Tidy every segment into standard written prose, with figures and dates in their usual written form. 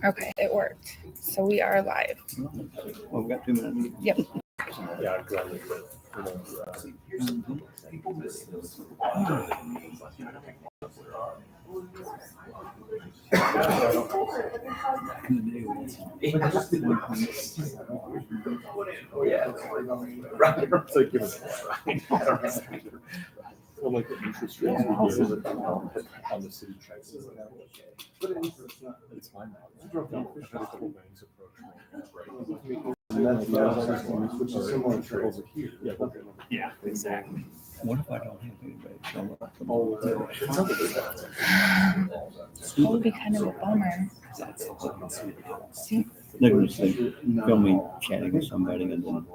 Okay, it worked. So we are live. Well, we've got 2 minutes. Yep. Yeah, exactly. Yeah, right. It's like, give us right. Well, like the interest rates we gave on the city checks. But it's fine now. I've had a couple banks approach me. Which is similar to over here. Yeah, exactly. What if I don't have anybody show up? That would be kind of a bummer. See? They're going to say, film me chatting with somebody and then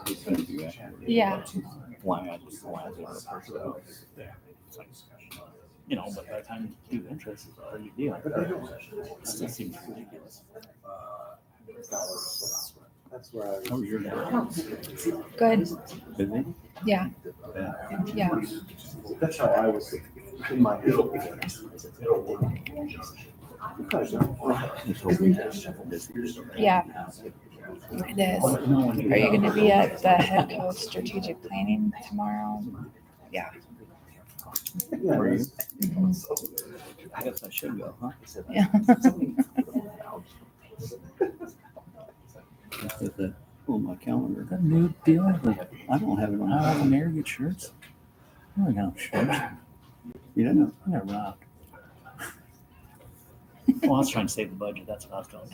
he's going to do that. Yeah. Why I just personnel. You know, but by the time you do interest, it's a pretty deal. It still seems ridiculous. That's where I. How was your day? Good. Busy? Yeah. Yeah. That's how I was in my head. This whole week is busy. Yeah. It is. Are you going to be at the head coach strategic planning tomorrow? Yeah. Were you? Mhm. I guess I should go, huh? Yeah. Just at the, on my calendar. That new deal with I don't have it on. the American shirts. I don't got no shirts. You don't know? I got robbed. Well, I was trying to save the budget. That's what I was doing.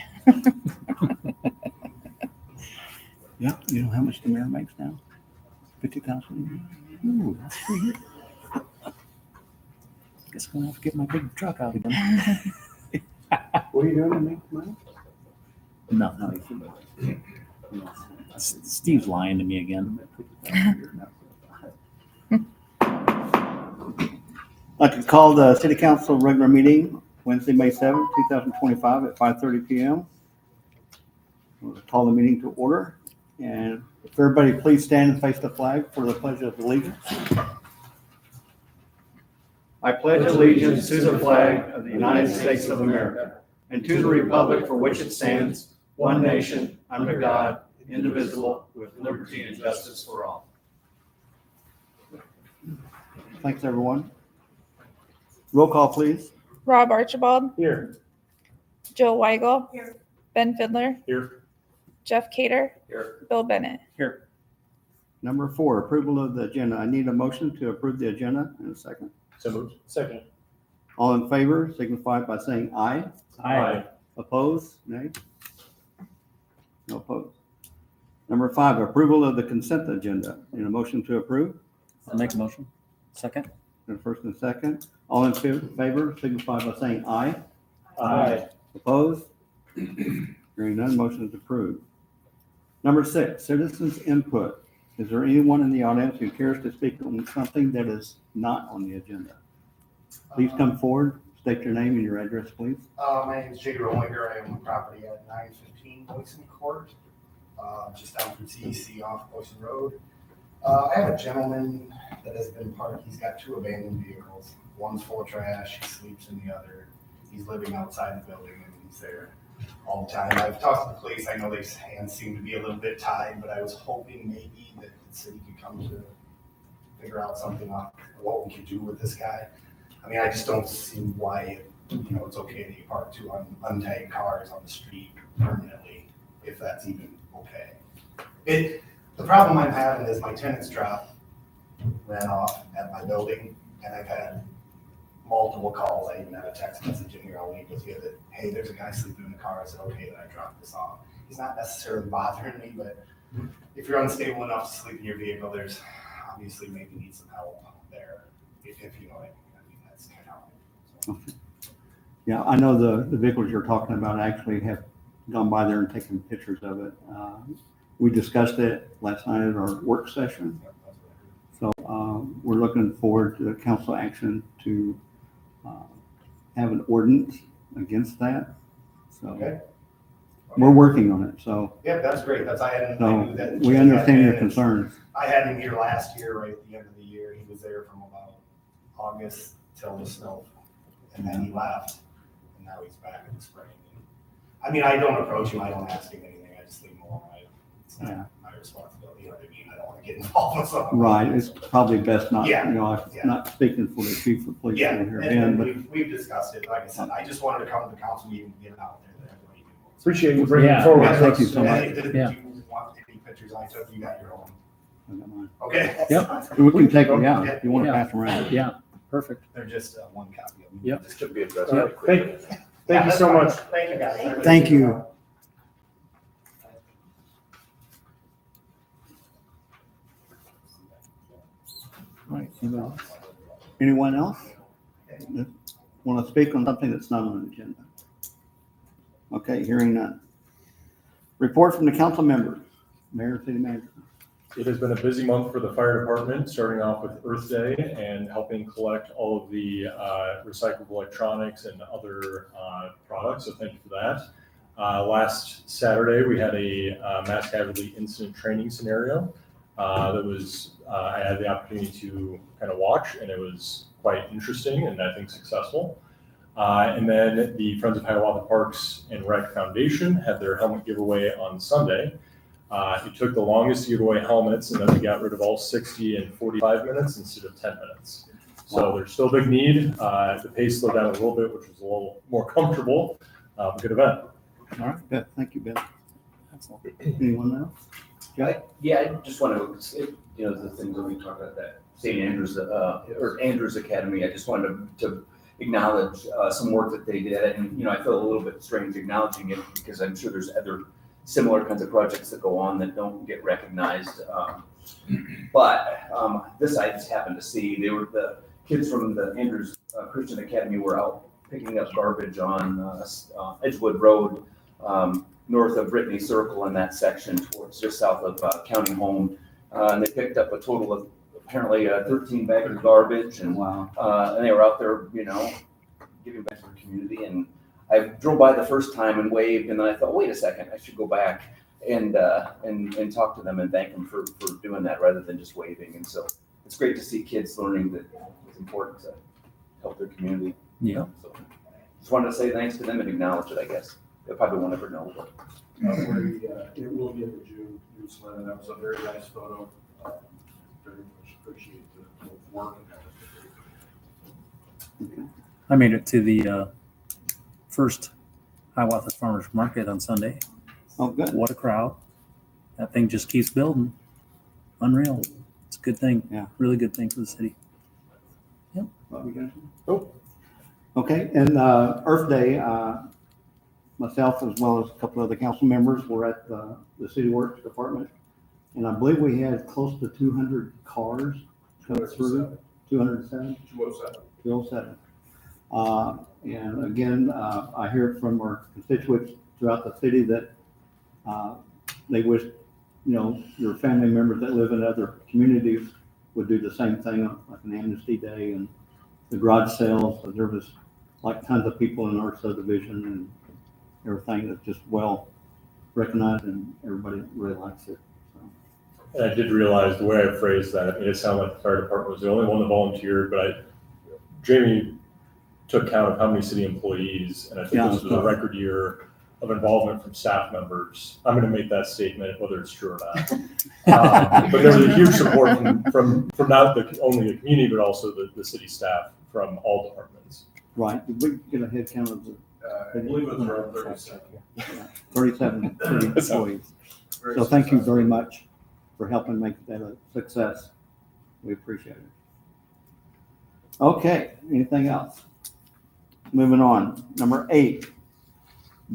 Yeah. You know how much the mayor makes now? 50,000. Ooh, that's pretty good. Guess I'm gonna have to get my big truck out again. What are you doing to make money? No. Steve's lying to me again. I could call the city council regular meeting Wednesday, May 7th, 2025 at 5:30 p.m. We'll call the meeting to order. And if everybody please stand and face the flag for the pledge of allegiance. I pledge allegiance to the flag of the United States of America and to the republic for which it stands, one nation, under God, indivisible, with liberty and justice for all. Thanks, everyone. Roll call, please. Rob Archibald, Here. Joe Weigel, Ben Fidler, Here. Jeff Cater, Here. Bill Bennett. Here. Number 4, approval of the agenda. I need a motion to approve the agenda in a second. So moved. Second. All in favor, signify by saying aye. Aye. Opposed? Nay? No opposed. Number 5, approval of the consent agenda. Need a motion to approve? I'll make a motion. Second. The first and second. All in favor, signify by saying aye. Aye. Opposed? Hearing none, motion is approved. Number 6, citizens input. Is there anyone in the audience who cares to speak on something that is not on the agenda? Please come forward, state your name and your address, please. My name is Jay Rominger. I own the property at 915 Boyson Court, just down from CEC off Boyson Road. I have a gentleman that has been parked. He's got 2 abandoned vehicles. One's full of trash. He sleeps in the other. He's living outside the building and he's there all the time. I've talked to the police. I know their hands seem to be a little bit tied, but I was hoping maybe that the city could come to figure out something on what we could do with this guy. I mean, I just don't see why, it's okay to park 2 untagged cars on the street permanently, if that's even okay. The problem I'm having is my tenant's drop ran off at my building, and I've had multiple calls. I even had a text message in here all week with you that, hey, there's a guy sleeping in the car. I said, okay, that I dropped this off. He's not necessarily bothering me, but if you're unstable enough to sleep in your vehicle, there's obviously maybe need some help there, if you know what I mean. I mean, that's kind of Okay. Yeah, I know the vehicles you're talking about actually have gone by there and taken pictures of it. We discussed it last night at our work session. So we're looking forward to council action to have an ordinance against that. So okay. we're working on it. So Yeah, that's great. I knew that. we understand your concerns. I had him here last year, right at the end of the year. He was there from about August till the snow, and then he left. And and now he's back in the spring. I mean, I don't approach him, I don't ask him anything, I just leave him alone. It's Yeah. not my responsibility, you know what I mean? I don't want to get involved with something. Right, it's probably best not, Yeah. I'm not speaking for the chief of police Yeah, here, and Ben, but we've discussed it, like I said, I just wanted to come to the council meeting and get it out there that everybody knows. Appreciate you bringing it Yeah. forward. Yeah, thank you so And much. if Yeah. you want any pictures I took, you got your own. I got mine. Okay? Yep. We can take them, yeah, if you want to Yeah. pass them around. Yeah, perfect. They're just one copy of them. Yep. This should be addressed All really right, quick. Thank you so much. Thank you, guys. I really Thank appreciate you. it. All right, anyone else want to speak on something that's not on the agenda? Okay, hearing none. Report from the council members, mayor, city manager. It has been a busy month for the fire department, starting off with Earth Day and helping collect all of the recyclable electronics and other products, so thank you for that. Last Saturday, we had a mass casualty incident training scenario that was, I had the opportunity to kind of watch, and it was quite interesting and I think successful. And then the Friends of Hiawatha Parks and Rec Foundation had their helmet giveaway on Sunday. It took the longest to give away helmets, and then we got rid of all 60 in 45 minutes instead of 10 minutes. So there's still a big need. The pace slowed down a little bit, which was a little more comfortable. Good event. All right, Ben, thank you, Ben. Anyone else? Yeah, I just want to, the things that we talked about, that St. Andrews, or Andrews Academy, I just wanted to acknowledge some work that they did. And, I feel a little bit strange acknowledging it because I'm sure there's other similar kinds of projects that go on that don't get recognized. But this I just happened to see. They were, the kids from the Andrews Christian Academy were out picking up garbage on Edgewood Road, north of Brittany Circle in that section towards just south of County Home. And they picked up a total of apparently 13 bags of garbage, and Wow. and they were out there, giving back to the community. And I drove by the first time and waved, and then I thought, wait a second, I should go back and talk to them and thank them for doing that rather than just waving. And so it's great to see kids learning that it's important to help their community. Yeah. So just wanted to say thanks to them and acknowledge it, I guess. They probably won't ever know, but. It will be in the June newsletter. That was a very nice photo. Very much appreciate the work and everything. I made it to the first Hiawatha Farmers Market on Sunday. Oh, good. What a crowd. That thing just keeps building. Unreal. It's a good thing. Yeah. Really good thing for the city. Okay, and Earth Day, myself as well as a couple other council members were at the City Works Department. And I believe we had close to 200 cars come through, 207. 207. And again, I hear from our constituents throughout the city that they wish, your family members that live in other communities would do the same thing, like an Amnesty Day and the garage sales. So there was like tons of people in our subdivision and everything that's just well recognized, and everybody really likes it. So. And I did realize the way I phrased that, it made it sound like the fire department was the only one that volunteered, but Jamie took count of how many city employees, and I think this was a record year of involvement from staff members. I'm going to make that statement, whether it's true or not. But there was a huge support from not only the community, but also the city staff from all departments. Right. Did we get a head count of the I believe it was around 37. 37 city employees? So thank you very much for helping make that a success. We appreciate it. Okay, anything else? Moving on. Number 8,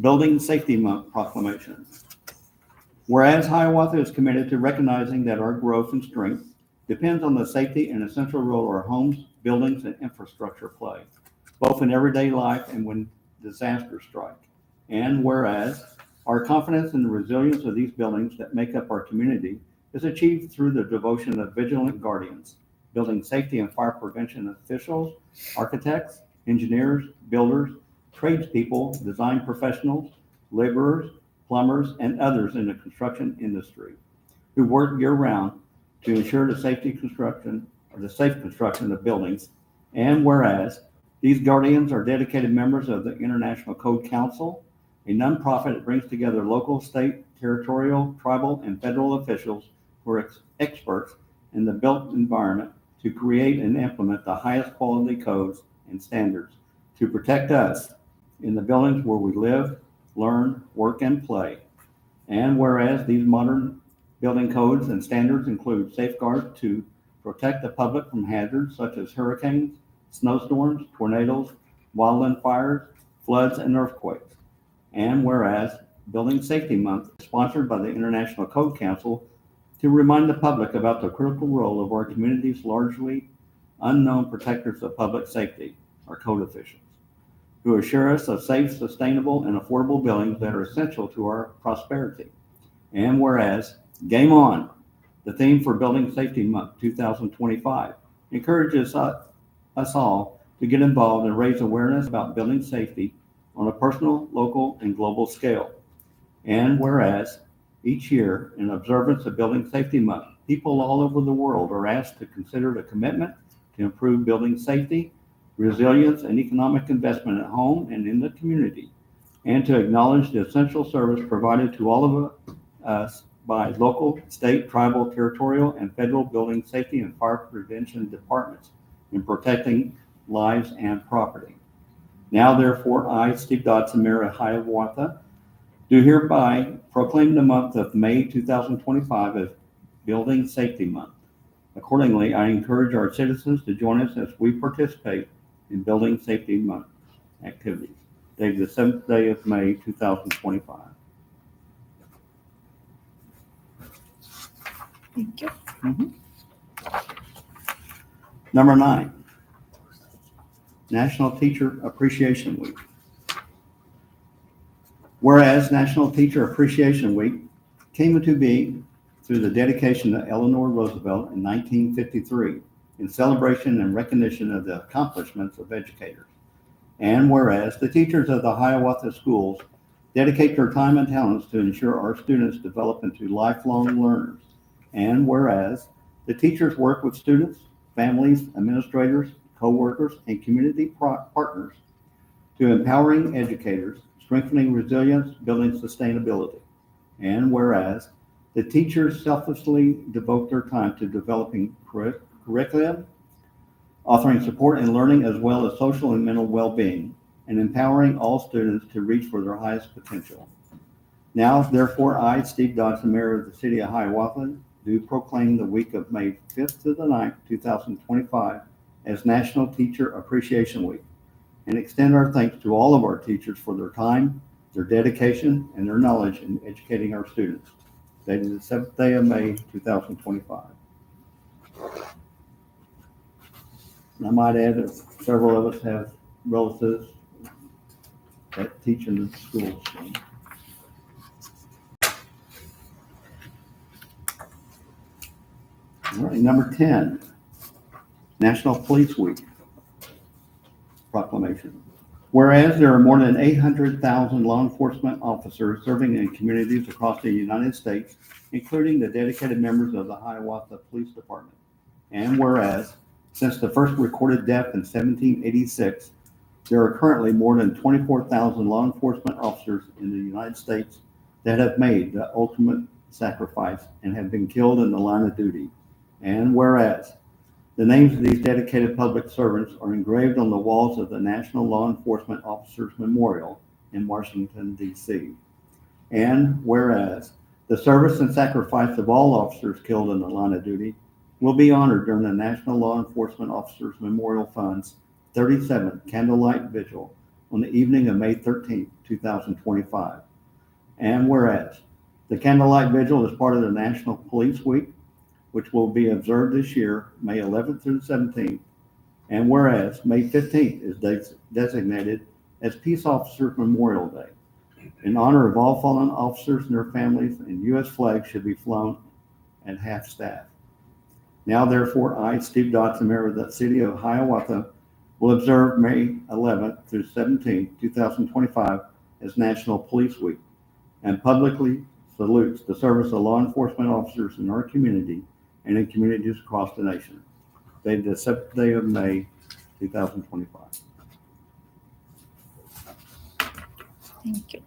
Building Safety Month proclamation. Whereas Hiawatha is committed to recognizing that our growth and strength depends on the safety and essential role our homes, buildings, and infrastructure play, both in everyday life and when disasters strike. And whereas our confidence in the resilience of these buildings that make up our community is achieved through the devotion of vigilant guardians, building safety and fire prevention officials, architects, engineers, builders, tradespeople, design professionals, laborers, plumbers, and others in the construction industry who work year-round to ensure the safe construction of buildings. And whereas These guardians are dedicated members of the International Code Council, a nonprofit that brings together local, state, territorial, tribal, and federal officials who are experts in the built environment to create and implement the highest quality codes and standards to protect us in the buildings where we live, learn, work, and play. And whereas these modern building codes and standards include safeguards to protect the public from hazards such as hurricanes, snowstorms, tornadoes, wildland fires, floods, and earthquakes. And whereas Building Safety Month is sponsored by the International Code Council to remind the public about the critical role of our community's largely unknown protectors of public safety, our code officials, who assure us of safe, sustainable, and affordable buildings that are essential to our prosperity. And whereas Game On, the theme for Building Safety Month 2025, encourages us all to get involved and raise awareness about building safety on a personal, local, and global scale. And whereas each year, in observance of Building Safety Month, people all over the world are asked to consider the commitment to improve building safety, resilience, and economic investment at home and in the community, and to acknowledge the essential service provided to all of us by local, state, tribal, territorial, and federal building safety and fire prevention departments in protecting lives and property. Now, therefore, I, Steve Dodson, Mayor of Hiawatha, do hereby proclaim the month of May 2025 as Building Safety Month. Accordingly, I encourage our citizens to join us as we participate in Building Safety Month activities. Dated the 7th day of May 2025. Thank you. Number 9, National Teacher Appreciation Week. Whereas National Teacher Appreciation Week came into being through the dedication of Eleanor Roosevelt in 1953 in celebration and recognition of the accomplishments of educators. And whereas the teachers of the Hiawatha schools dedicate their time and talents to ensure our students develop into lifelong learners. And whereas the teachers work with students, families, administrators, co-workers, and community partners to empowering educators, strengthening resilience, building sustainability. And whereas the teachers selflessly devote their time to developing curriculum, offering support and learning, as well as social and mental well-being, and empowering all students to reach for their highest potential. Now, therefore, I, Steve Dodson, Mayor of the City of Hiawatha, do proclaim the week of May 5th to the 9th, 2025 as National Teacher Appreciation Week, and extend our thanks to all of our teachers for their time, their dedication, and their knowledge in educating our students. Dated the 7th day of May, 2025. And I might add that several of us have relatives that teach in the schools. All right, number 10, National Police Week proclamation. Whereas there are more than 800,000 law enforcement officers serving in communities across the United States, including the dedicated members of the Hiawatha Police Department. And whereas since the first recorded death in 1786, there are currently more than 24,000 law enforcement officers in the United States that have made the ultimate sacrifice and have been killed in the line of duty. And whereas the names of these dedicated public servants are engraved on the walls of the National Law Enforcement Officers Memorial in Washington, D.C. And whereas the service and sacrifice of all officers killed in the line of duty will be honored during the National Law Enforcement Officers Memorial Fund's 37th Candlelight Vigil on the evening of May 13, 2025. And whereas the Candlelight Vigil is part of the National Police Week, which will be observed this year, May 11th through the 17th. And whereas May 15th is designated as Peace Officers Memorial Day, in honor of all fallen officers and their families, and U.S. flags should be flown at half staff. Now, therefore, I, Steve Dodson, Mayor of the City of Hiawatha, will observe May 11th through 17th, 2025 as National Police Week, and publicly salutes the service of law enforcement officers in our community and in communities across the nation. Dated the 7th day of May, 2025. Thank you.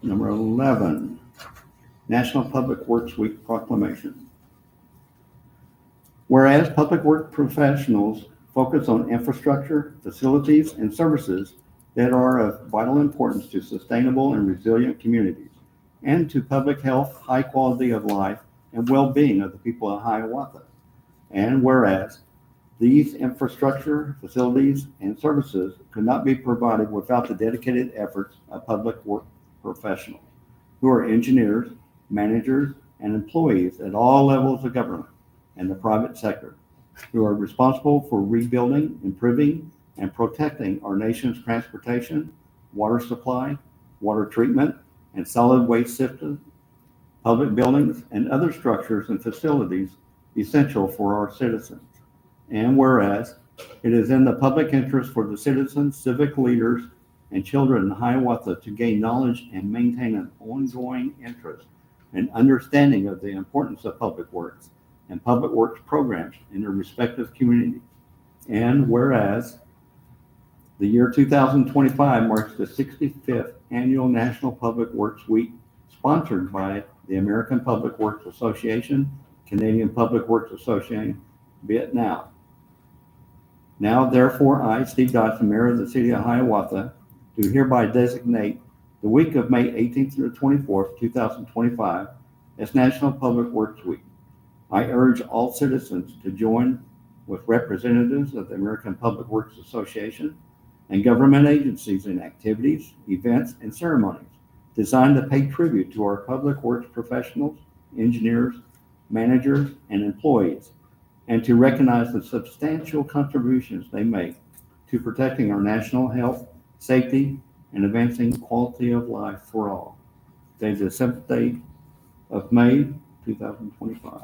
Number 11, National Public Works Week proclamation. Whereas public work professionals focus on infrastructure, facilities, and services that are of vital importance to sustainable and resilient communities and to public health, high quality of life, and well-being of the people of Hiawatha. And whereas these infrastructure, facilities, and services could not be provided without the dedicated efforts of public work professionals who are engineers, managers, and employees at all levels of government and the private sector, who are responsible for rebuilding, improving, and protecting our nation's transportation, water supply, water treatment, and solid waste systems, public buildings, and other structures and facilities essential for our citizens. And whereas it is in the public interest for the citizens, civic leaders, and children in Hiawatha to gain knowledge and maintain an ongoing interest and understanding of the importance of public works and public works programs in their respective communities. And whereas the year 2025 marks the 65th annual National Public Works Week, sponsored by the American Public Works Association, Canadian Public Works Association, be it now. Now, therefore, I, Steve Dodson, Mayor of the City of Hiawatha, do hereby designate the week of May 18th through 24th, 2025 as National Public Works Week. I urge all citizens to join with representatives of the American Public Works Association and government agencies in activities, events, and ceremonies designed to pay tribute to our public works professionals, engineers, managers, and employees, and to recognize the substantial contributions they make to protecting our national health, safety, and advancing quality of life for all. Today is the 7th day of May, 2025.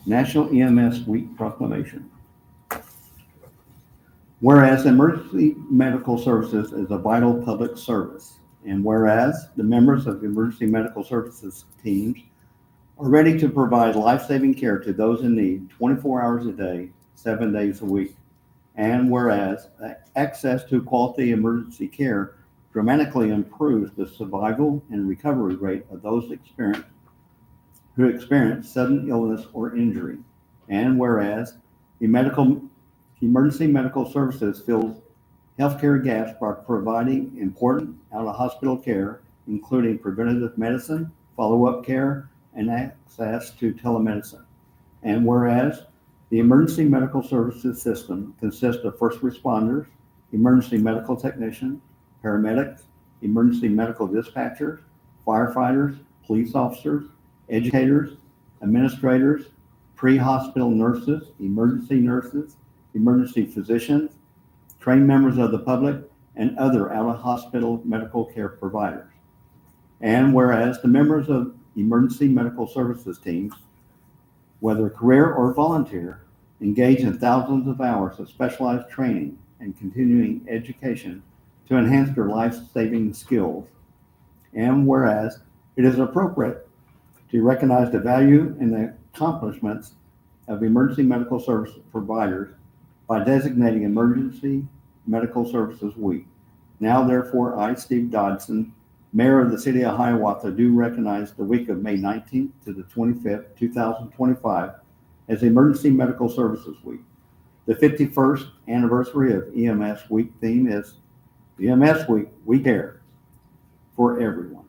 National EMS Week proclamation. Whereas emergency medical services is a vital public service, and whereas the members of the emergency medical services teams are ready to provide life-saving care to those in need 24 hours a day, 7 days a week, and whereas access to quality emergency care dramatically improves the survival and recovery rate of those who experience sudden illness or injury, and whereas the emergency medical services fills healthcare gaps by providing important out-of-hospital care, including preventative medicine, follow-up care, and access to telemedicine. And whereas the emergency medical services system consists of first responders, emergency medical technicians, paramedics, emergency medical dispatchers, firefighters, police officers, educators, administrators, pre-hospital nurses, emergency physicians, trained members of the public, and other out-of-hospital medical care providers. And whereas the members of emergency medical services teams, whether career or volunteer, engage in thousands of hours of specialized training and continuing education to enhance their life-saving skills. And whereas it is appropriate to recognize the value and the accomplishments of emergency medical service providers by designating Emergency Medical Services Week. Now, therefore, I, Steve Dodson, Mayor of the City of Hiawatha, do recognize the week of May 19th to the 25th, 2025 as Emergency Medical Services Week. The 51st anniversary of EMS Week theme is EMS Week, we care for everyone.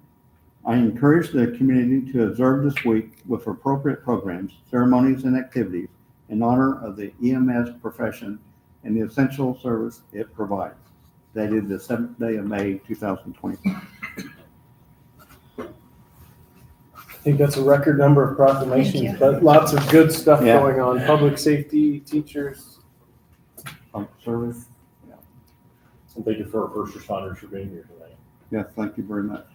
I encourage the community to observe this week with appropriate programs, ceremonies, and activities in honor of the EMS profession and the essential service it provides. Dated the 7th day of May, 2025. I think that's a record number of proclamations, Thank you. but lots of good stuff Yeah. going on. Public safety, teachers. Service. And thank you for our first responders for being here tonight. Yes, thank you very much.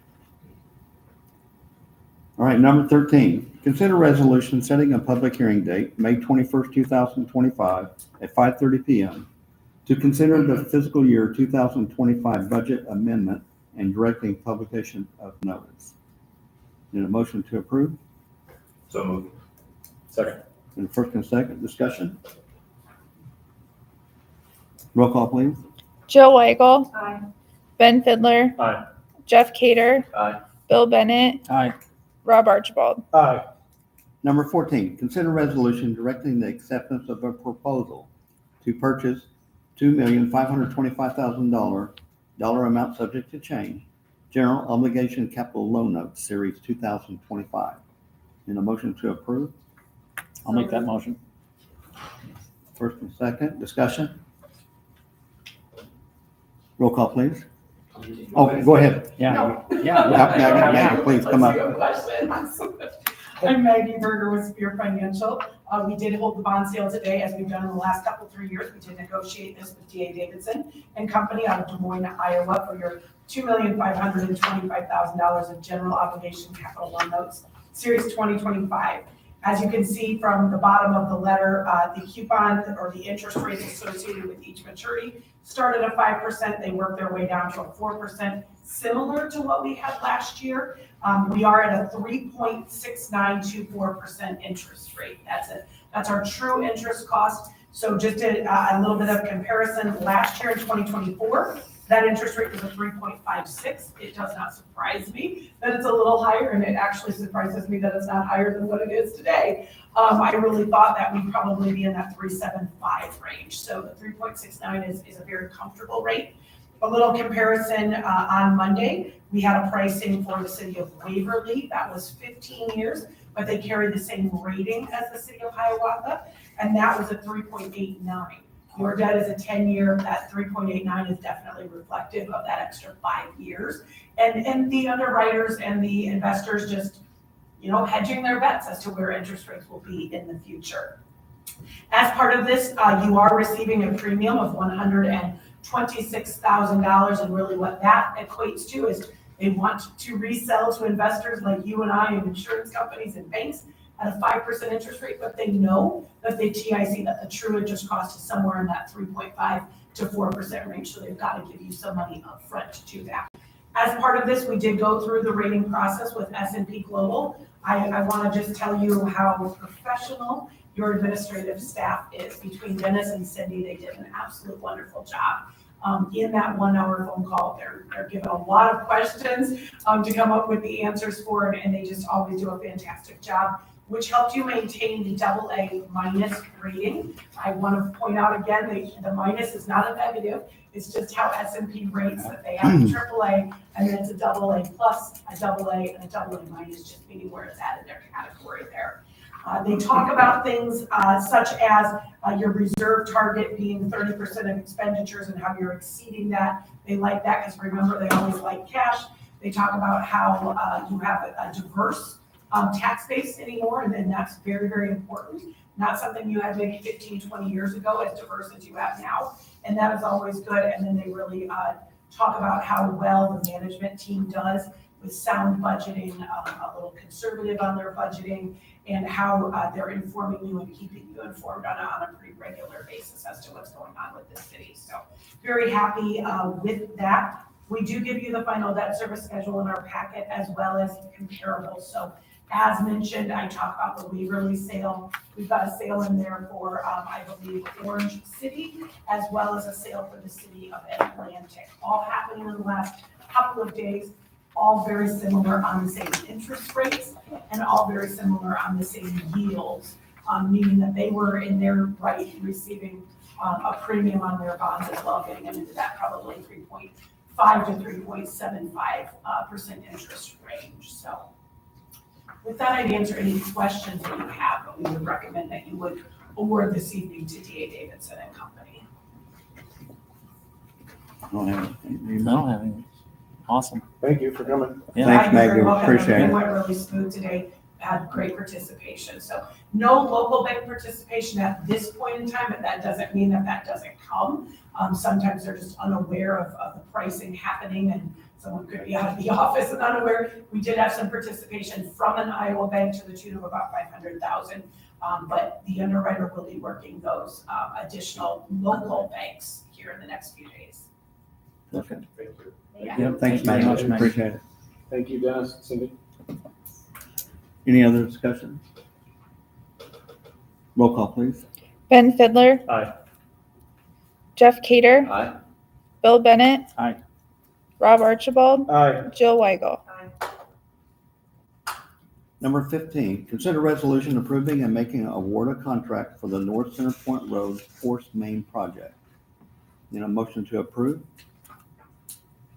All right, number 13, consider resolution setting a public hearing date, May 21st, 2025 at 5:30 p.m. to consider the fiscal year 2025 budget amendment and directing publication of notice. Need a motion to approve? So moved. Second. And first and second, discussion? Roll call, please. Jill Weigel, Aye. Ben Fidler, Aye. Jeff Cader, Aye. Bill Bennett, Aye. Rob Archibald. Aye. Number 14, consider resolution directing the acceptance of a proposal to purchase $2,525,000, dollar amount subject to change, general obligation capital loan notes, series 2025. In a motion to approve? I'll make that motion. First and second, discussion? Roll call, please. Oh, go ahead. Yeah. Maggie, please come up. I'm Maggie Berger with Spear Financial. We did hold the bond sale today, as we've done in the last couple, 3 years. We did negotiate this with D.A. Davidson and Company out of Des Moines, Iowa, for your $2,525,000 of general obligation capital loan notes, series 2025. As you can see from the bottom of the letter, the coupon or the interest rates associated with each maturity started at 5%. They worked their way down to a 4%, similar to what we had last year. We are at a 3.6924% interest rate. That's our true interest cost. So just a little bit of comparison, last year in 2024, that interest rate was a 3.56. It does not surprise me that it's a little higher, and it actually surprises me that it's not higher than what it is today. I really thought that we'd probably be in that 3.75 range. So the 3.69 is a very comfortable rate. A little comparison, on Monday, we had a pricing for the city of Waverly. That was 15 years, but they carry the same rating as the city of Hiawatha, and that was a 3.89. Your debt is a 10-year, that 3.89 is definitely reflective of that extra 5 years. And the underwriters and the investors just, hedging their bets as to where interest rates will be in the future. As part of this, you are receiving a premium of $126,000, and really what that equates to is they want to resell to investors like you and I and insurance companies and banks at a 5% interest rate, but they know that the TIC, that the true interest cost is somewhere in that 3.5 to 4% range, so they've got to give you some money up front to do that. As part of this, we did go through the rating process with S&P Global. I want to just tell you how professional your administrative staff is. Between Dennis and Cindy, they did an absolute wonderful job. In that 1 hour phone call, they're given a lot of questions to come up with the answers for it, and they just always do a fantastic job, which helped you maintain the AA minus rating. I want to point out again, the minus is not a negative. It's just how S&P rates that they have a AAA, and then it's a AA plus, a AA, and a AA minus, just meaning where it's at in their category there. They talk about things such as your reserve target being 30% of expenditures and how you're exceeding that. They like that because remember, they always like cash. They talk about how you have a diverse tax base anymore, and then that's very, very important. Not something you had maybe 15, 20 years ago, as diverse as you have now, and that is always good. And then they really talk about how well the management team does with sound budgeting, a little conservative on their budgeting, and how they're informing you and keeping you informed on a pretty regular basis as to what's going on with the city. So very happy with that. We do give you the final debt service schedule in our packet as well as comparables. So as mentioned, I talked about the Waverly sale. We've got a sale in there for, I believe, Orange City, as well as a sale for the city of Atlantic. All happening in the last couple of days, all very similar on the same interest rates and all very similar on the same yields, meaning that they were in their right receiving a premium on their bonds as well, getting them into that probably 3.5 to 3.75% interest range. So with that, I'd answer any questions that you have, but we would recommend that you would award this evening to D.A. Davidson and Company. I don't have anything. I don't have any. Awesome. Thank you for coming. Yeah. Thanks, You're Maggie. very welcome. Appreciate It it. went really smooth today. Had great participation. So no local bank participation at this point in time, but that doesn't mean that doesn't come. Sometimes they're just unaware of the pricing happening, and someone could be out of the office and unaware. We did have some participation from an Iowa bank to the tune of about 500,000, but the underwriter will be working those additional local banks here in the next few days. Okay. Thank you. Yep, thanks, very Maggie. much, Maggie. Appreciate it. Thank you, Dennis, Cindy. Any other discussion? Roll call, please. Ben Fidler, Aye. Jeff Cader, Aye. Bill Bennett. Aye. Rob Archibald, Aye. Jill Weigel. Number 15, consider resolution approving and making an award of contract for the North Center Point Road Force Main Project. Need a motion to approve?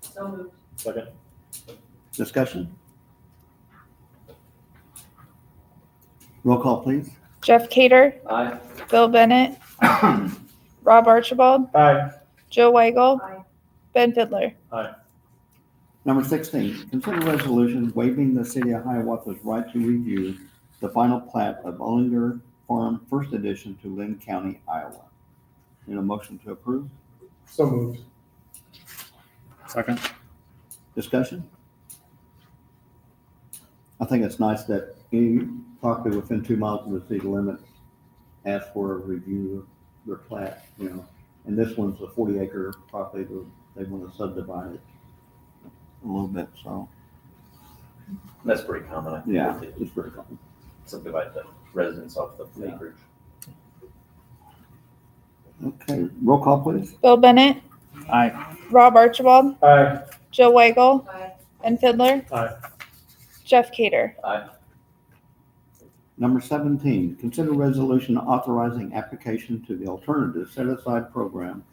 So moved. Second. Discussion? Roll call, please. Jeff Cader, Aye. Bill Bennett, Rob Archibald, Aye. Jill Weigel, Aye. Ben Fidler. Aye. Number 16, consider resolution waiving the city of Hiawatha's right to review the final plat of Ollinger Farm First Edition to Lynn County, Iowa. Need a motion to approve? So moved. Second. Discussion? I think it's nice that any property within 2 miles of the city limits asks for a review of their plat, and this one's a 40-acre property that they want to subdivide it a little bit, so, That's pretty common. I think. yeah, They it's very common. Subdivide the residents off the Yeah. acreage. Okay, roll call, please. Bill Bennett, Aye. Rob Archibald, Aye. Jill Weigel, Aye. Ben Fidler, Aye. Jeff Cader. Aye. Number 17, consider resolution authorizing application to the alternative set-aside program,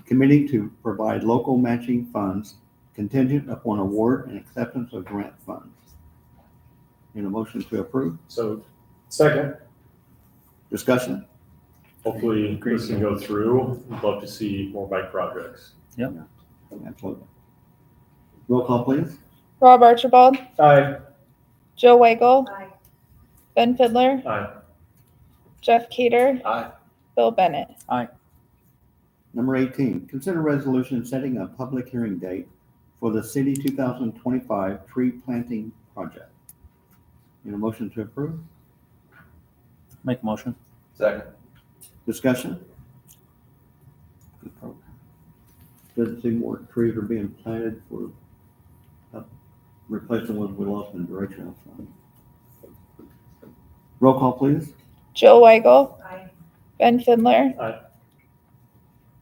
committing to provide local matching funds contingent upon award and acceptance of grant funds. Need a motion to approve? So Second. Discussion? hopefully this can go through. We'd love to see more bike projects. Absolutely. Roll call, please. Rob Archibald, Aye. Jill Weigel, Aye. Ben Fidler, Aye. Jeff Cader, Aye. Bill Bennett. Number 18, consider resolution setting a public hearing date for the city 2025 tree planting project. Need a motion to approve? Make a motion. Second. Discussion? Good program. Good to see more trees are being planted for replacing what we lost in direction. Roll call, please. Jill Weigel, Aye. Ben Fidler, Aye.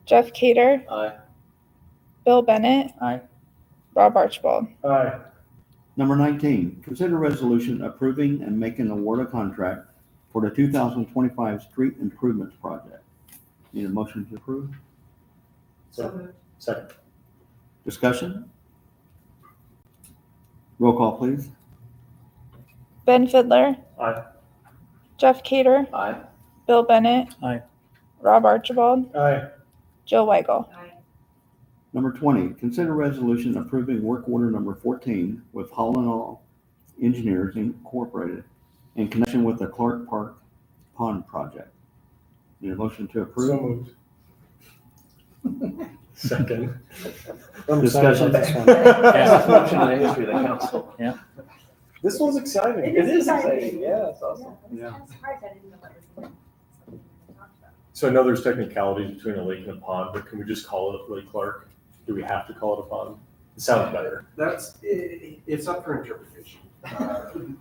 Jeff Cader, Aye. Bill Bennett, Aye. Rob Archibald. Aye. Number 19, consider resolution approving and making an award of contract for the 2025 street improvements project. Need a motion to approve? So moved. Second. Discussion? Roll call, please. Ben Fidler, Aye. Jeff Cader, Aye. Bill Bennett, Aye. Rob Archibald, Aye. Jill Weigel. Aye. Number 20, consider resolution approving work order number 14 with Hall and All Engineers Incorporated in connection with the Clark Park Pond Project. Need a motion to So approve? moved. Second. I'm Discussion? excited about this Fastest motion in the history of the council. one. This one's exciting. It is exciting. Yeah, it's awesome. Yeah. I'm surprised I didn't know that was something we talked about. So I know there's technicalities between a lake and a pond, but can we just call it Lake Clark? Do we have to call it a pond? It sounds better. It's up for interpretation.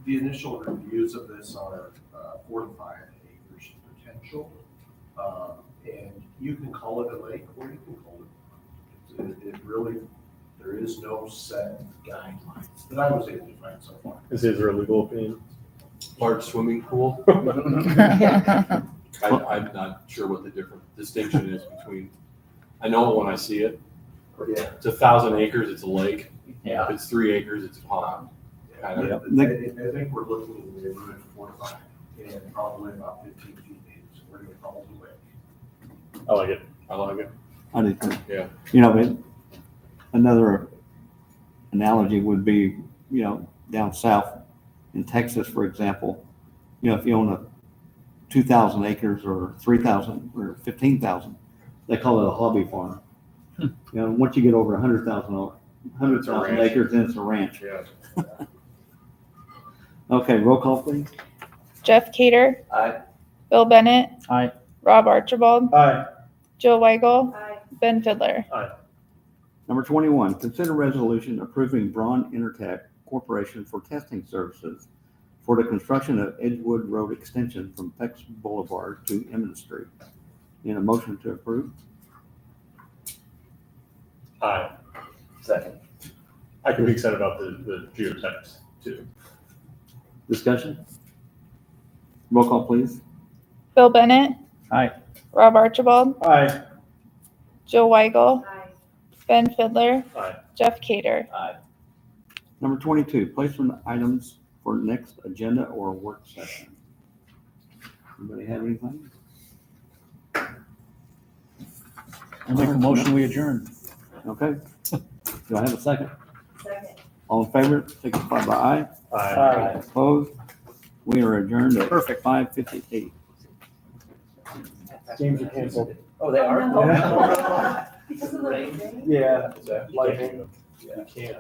The initial reviews of this are 4 to 5 acres potential. And you can call it a lake or you can call it a pond. It really, there is no set guidelines that I was able to find so far. Is there a legal opinion? Large swimming pool. I'm not sure what the different distinction is between, I know it when I see it. Yeah. It's 1,000 acres, it's a lake. Yeah. If it's 3 acres, it's a pond. Kind of. I think we're looking in the neighborhood of 4 to 5 and probably about 15 feet deep. So we're going to call it a lake. I like it. I like it. I do too. Yeah. Another analogy would be, down south in Texas, for example, if you own a 2,000 acres or 3,000 or 15,000, they call it a hobby farm. Once you get over 100,000 acres, then it's a ranch. Yeah. Okay, roll call, please. Jeff Cader, Aye. Bill Bennett, Aye. Rob Archibald, Aye. Jill Weigel, Aye. Ben Fidler. Aye. Number 21, consider resolution approving Braun Intertech Corporation for testing services for the construction of Edgewood Road extension from Pex Boulevard to Emmett Street. In a motion to approve? Aye. Second. I could be excited about the geotechs too. Discussion? Roll call, please. Bill Bennett, Aye. Rob Archibald, Aye. Jill Weigel, Ben Fidler, Aye. Jeff Cader. Number 22, placement items for next agenda or work session. Anybody have anything? I'll make a motion, we adjourn. Okay. Do I have a second? Second. All in favor, signify by aye. Aye. Opposed? We are adjourned at 5:58. Games are canceled. Oh, they are? No. Because of the rain? Yeah. Thank you. You can't.